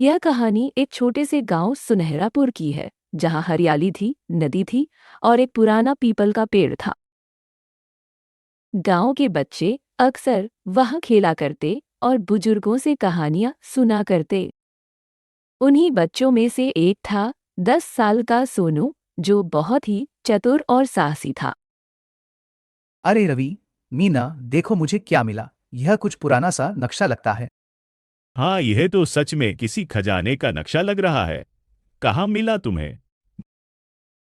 यह कहानी एक छोटे से गांव सुनहरापुर की है, जहां हरियाली थी, नदी थी और एक पुराना पीपल का पेड़ था। गांव के बच्चे अक्सर वहां खेला करते और बुजुर्गों से कहानियां सुना करते। उन्हीं बच्चों में से एक था 10 साल का सोनू, जो बहुत ही चतुर और साहसी था। अरे रवि, मीना, देखो मुझे क्या मिला। यह कुछ पुराना सा नक्शा लगता है। हाँ, यह तो सच में किसी खजाने का नक्शा लग रहा है। कहाँ मिला तुम्हें?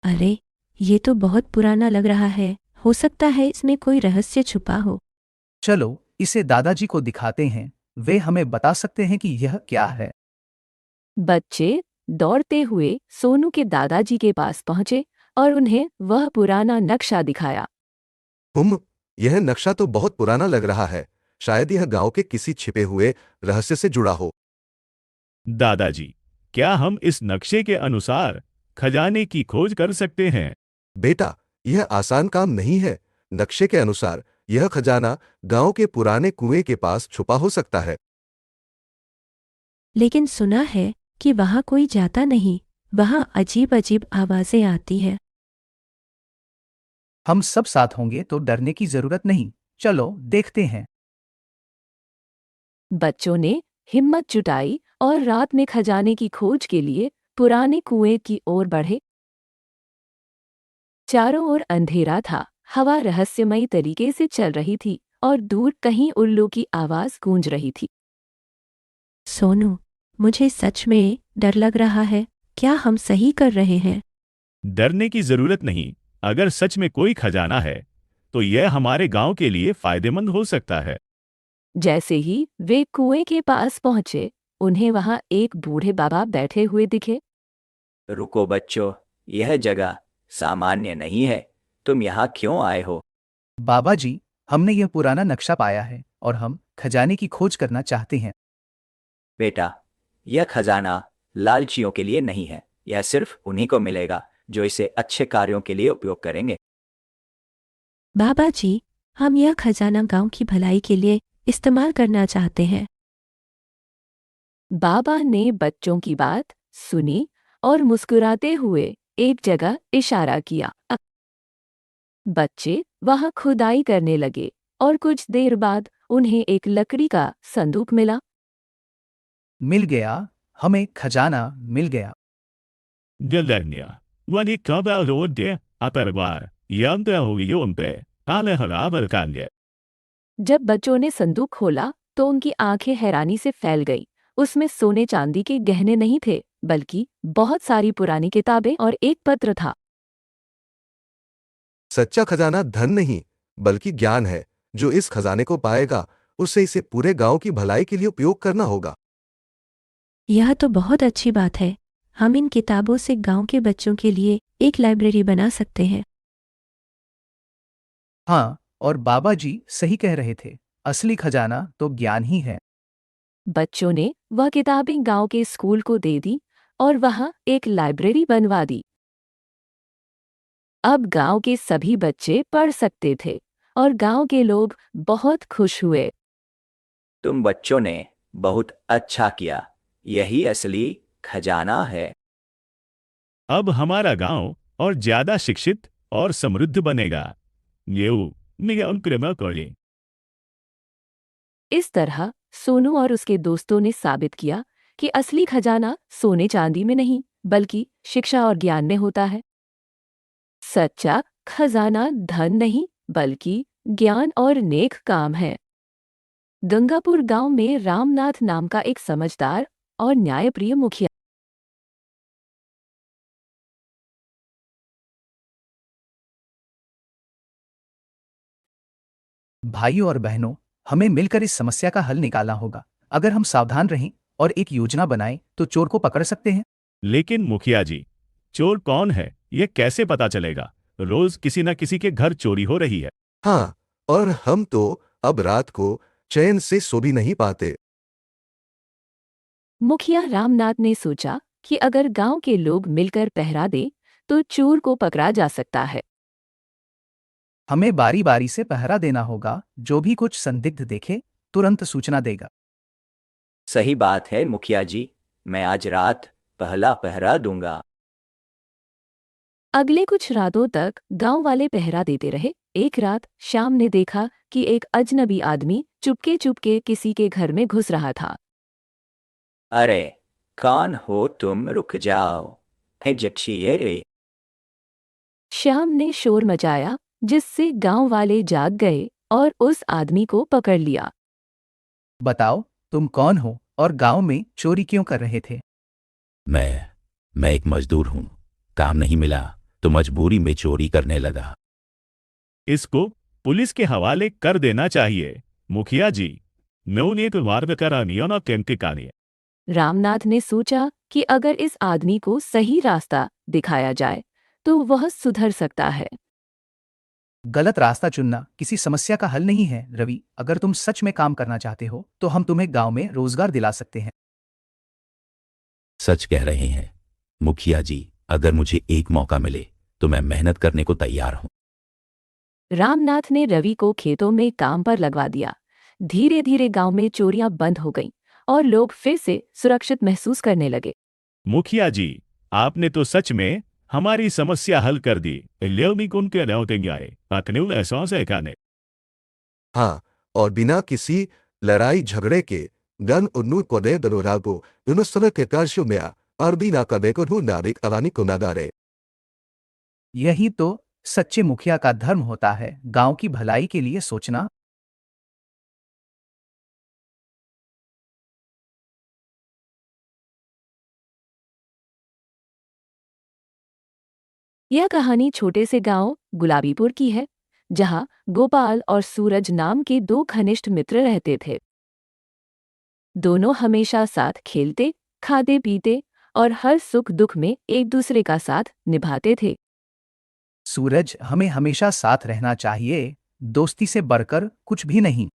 अरे, ये तो बहुत पुराना लग रहा है। हो सकता है इसमें कोई रहस्य छुपा हो। चलो इसे दादाजी को दिखाते हैं, वे हमें बता सकते हैं कि यह क्या है। बच्चे दौड़ते हुए सोनू के दादाजी के पास पहुंचे और उन्हें वह पुराना नक्शा दिखाया। यह नक्शा तो बहुत पुराना लग रहा है। शायद यह गांव के किसी छिपे हुए रहस्य से जुड़ा हो। दादाजी, क्या हम इस नक्शे के अनुसार खजाने की खोज कर सकते हैं? बेटा, यह आसान काम नहीं है। नक्शे के अनुसार यह खजाना गांव के पुराने कुएं के पास छुपा हो सकता है। लेकिन सुना है कि वहाँ कोई जाता नहीं। वहाँ अजीब अजीब आवाजें आती हैं। हम सब साथ होंगे तो डरने की जरूरत नहीं। चलो देखते हैं। बच्चों ने हिम्मत जुटाई और रात में खजाने की खोज के लिए पुराने कुएं की ओर बढ़े। चारों ओर अंधेरा था, हवा रहस्यमयी तरीके से चल रही थी और दूर कहीं उल्लू की आवाज गूंज रही थी। सोनू, मुझे सच में डर लग रहा है। क्या हम सही कर रहे हैं? डरने की जरूरत नहीं। अगर सच में कोई खजाना है, तो यह हमारे गांव के लिए फायदेमंद हो सकता है। जैसे ही वे कुएं के पास पहुंचे, उन्हें वहां एक बूढ़े बाबा बैठे हुए दिखे। रुको बच्चों, यह जगह सामान्य नहीं है। तुम यहाँ क्यों आए हो? बाबा जी, हमने यह पुराना नक्शा पाया है और हम खजाने की खोज करना चाहते हैं। बेटा, यह खजाना लालचियों के लिए नहीं है। यह सिर्फ उन्हीं को मिलेगा जो इसे अच्छे कार्यों के लिए उपयोग करेंगे। बाबा जी, हम यह खजाना गांव की भलाई के लिए इस्तेमाल करना चाहते हैं। बाबा ने बच्चों की बात सुनी और मुस्कुराते हुए एक जगह इशारा किया। बच्चे वहां खुदाई करने लगे और कुछ देर बाद उन्हें एक लकड़ी का संदूक मिला। मिल गया, हमें खजाना मिल गया। Gardenia. Wanneer kan wel door de apparwaar. Jante hoejonte. Alle haraber kan je. जब बच्चों ने संदूक खोला तो उनकी आंखें हैरानी से फैल गई। उसमें सोने चांदी के गहने नहीं थे, बल्कि बहुत सारी पुरानी किताबें और एक पत्र था। सच्चा खजाना धन नहीं, बल्कि ज्ञान है। जो इस खजाने को पाएगा, उसे इसे पूरे गांव की भलाई के लिए उपयोग करना होगा। यह तो बहुत अच्छी बात है। हम इन किताबों से गांव के बच्चों के लिए एक लाइब्रेरी बना सकते हैं। हाँ, और बाबा जी सही कह रहे थे। असली खजाना तो ज्ञान ही है। बच्चों ने वह किताबें गांव के स्कूल को दे दी और वहां एक लाइब्रेरी बनवा दी। अब गांव के सभी बच्चे पढ़ सकते थे और गांव के लोग बहुत खुश हुए। तुम बच्चों ने बहुत अच्छा किया। यही असली खजाना है। अब हमारा गांव और ज्यादा शिक्षित और समृद्ध बनेगा। येऊ, मियाउन क्रेमा कोली। इस तरह सोनू और उसके दोस्तों ने साबित किया कि असली खजाना सोने चांदी में नहीं, बल्कि शिक्षा और ज्ञान में होता है। सच्चा खजाना धन नहीं, बल्कि ज्ञान और नेक काम है। गंगापुर गांव में रामनाथ नाम का एक समझदार और न्यायप्रिय मुखिया। भाइयों और बहनों, हमें मिलकर इस समस्या का हल निकालना होगा। अगर हम सावधान रहें और एक योजना बनाएं तो चोर को पकड़ सकते हैं। लेकिन मुखिया जी, चोर कौन है, यह कैसे पता चलेगा? रोज किसी न किसी के घर चोरी हो रही है। हाँ, और हम तो अब रात को चैन से सो भी नहीं पाते। मुखिया रामनाथ ने सोचा कि अगर गांव के लोग मिलकर पहरा दें, तो चोर को पकड़ा जा सकता है। हमें बारी बारी से पहरा देना होगा। जो भी कुछ संदिग्ध देखे, तुरंत सूचना देगा। सही बात है मुखिया जी। मैं आज रात पहला पहरा दूंगा। अगले कुछ रातों तक गांव वाले पहरा देते रहे। एक रात श्याम ने देखा कि एक अजनबी आदमी चुपके चुपके किसी के घर में घुस रहा था। अरे, कौन हो तुम? रुक जाओ। हिचकिए रे। श्याम ने शोर मचाया, जिससे गांव वाले जाग गए और उस आदमी को पकड़ लिया। बताओ, तुम कौन हो और गांव में चोरी क्यों कर रहे थे? मैं एक मजदूर हूं। काम नहीं मिला तो मजबूरी में चोरी करने लगा। इसको पुलिस के हवाले कर देना चाहिए। मुखिया जी, मैं तो मार्ग करानियों ना केंके कानी। रामनाथ ने सोचा कि अगर इस आदमी को सही रास्ता दिखाया जाए तो वह सुधर सकता है। गलत रास्ता चुनना किसी समस्या का हल नहीं है, रवि। अगर तुम सच में काम करना चाहते हो तो हम तुम्हें गांव में रोजगार दिला सकते हैं। सच कह रहे हैं मुखिया जी, अगर मुझे एक मौका मिले तो मैं मेहनत करने को तैयार हूं। रामनाथ ने रवि को खेतों में काम पर लगवा दिया। धीरे धीरे गांव में चोरियां बंद हो गईं और लोग फिर से सुरक्षित महसूस करने लगे। मुखिया जी, आपने तो सच में हमारी समस्या हल कर दी। लेवनी कुन के न्योतेंगे आए अकन्यू एहसास है काने। हाँ, और बिना किसी लड़ाई झगड़े के गन उन्नू को दे दरोरागो यूनुस्तर के कार्यों में और बिना कदे को ढूंढ नारिक अलानी को नादारे। यही तो सच्चे मुखिया का धर्म होता है, गांव की भलाई के लिए सोचना। यह कहानी छोटे से गांव गुलाबीपुर की है, जहां गोपाल और सूरज नाम के दो घनिष्ठ मित्र रहते थे। दोनों हमेशा साथ खेलते, खाते पीते और हर सुख दुख में एक दूसरे का साथ निभाते थे। सूरज, हमें हमेशा साथ रहना चाहिए, दोस्ती से बढ़कर कुछ भी नहीं।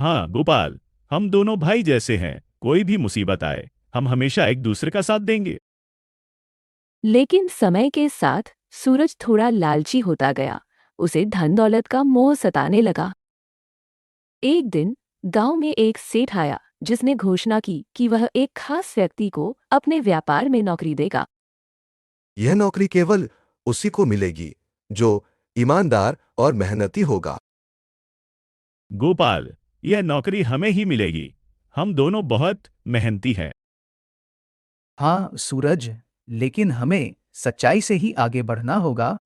हाँ गोपाल, हम दोनों भाई जैसे हैं। कोई भी मुसीबत आए हम हमेशा एक दूसरे का साथ देंगे। लेकिन समय के साथ सूरज थोड़ा लालची होता गया। उसे धन दौलत का मोह सताने लगा। एक दिन गांव में एक सेठ आया, जिसने घोषणा की कि वह एक खास व्यक्ति को अपने व्यापार में नौकरी देगा। यह नौकरी केवल उसी को मिलेगी जो ईमानदार और मेहनती होगा। गोपाल, यह नौकरी हमें ही मिलेगी। हम दोनों बहुत मेहनती हैं। हाँ सूरज, लेकिन हमें सच्चाई से ही आगे बढ़ना होगा।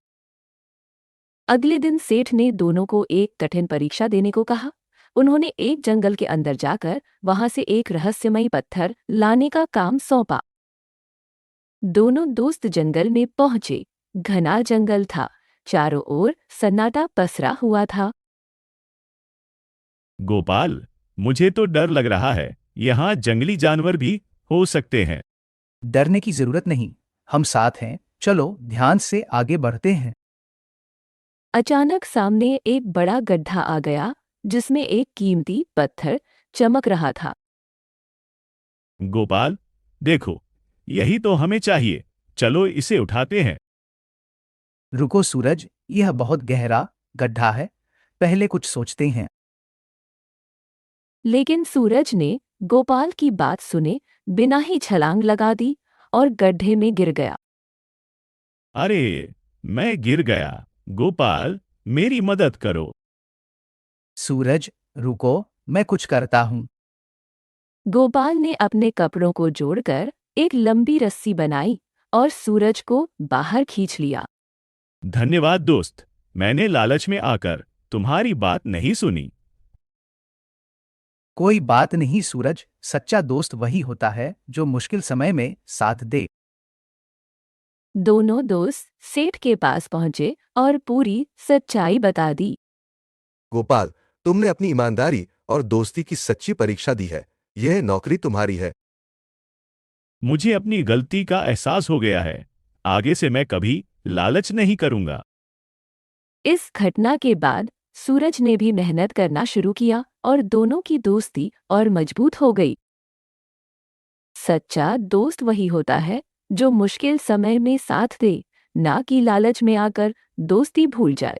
अगले दिन सेठ ने दोनों को एक कठिन परीक्षा देने को कहा। उन्होंने एक जंगल के अंदर जाकर वहां से एक रहस्यमयी पत्थर लाने का काम सौंपा। दोनों दोस्त जंगल में पहुंचे। घना जंगल था, चारों ओर सन्नाटा पसरा हुआ था। गोपाल, मुझे तो डर लग रहा है। यहाँ जंगली जानवर भी हो सकते हैं। डरने की जरूरत नहीं, हम साथ हैं। चलो ध्यान से आगे बढ़ते हैं। अचानक सामने एक बड़ा गड्ढा आ गया, जिसमें एक कीमती पत्थर चमक रहा था। गोपाल, देखो, यही तो हमें चाहिए। चलो इसे उठाते हैं। रुको सूरज, यह बहुत गहरा गड्ढा है, पहले कुछ सोचते हैं। लेकिन सूरज ने गोपाल की बात सुने बिना ही छलांग लगा दी और गड्ढे में गिर गया। अरे, मैं गिर गया। गोपाल, मेरी मदद करो। सूरज रुको, मैं कुछ करता हूँ। गोपाल ने अपने कपड़ों को जोड़कर एक लंबी रस्सी बनाई और सूरज को बाहर खींच लिया। धन्यवाद दोस्त, मैंने लालच में आकर तुम्हारी बात नहीं सुनी। कोई बात नहीं सूरज, सच्चा दोस्त वही होता है जो मुश्किल समय में साथ दे। दोनों दोस्त सेठ के पास पहुंचे और पूरी सच्चाई बता दी। गोपाल, तुमने अपनी ईमानदारी और दोस्ती की सच्ची परीक्षा दी है। यह नौकरी तुम्हारी है। मुझे अपनी गलती का एहसास हो गया है। आगे से मैं कभी लालच नहीं करूंगा। इस घटना के बाद सूरज ने भी मेहनत करना शुरू किया और दोनों की दोस्ती और मजबूत हो गई। सच्चा दोस्त वही होता है जो मुश्किल समय में साथ दे, ना कि लालच में आकर दोस्ती भूल जाए।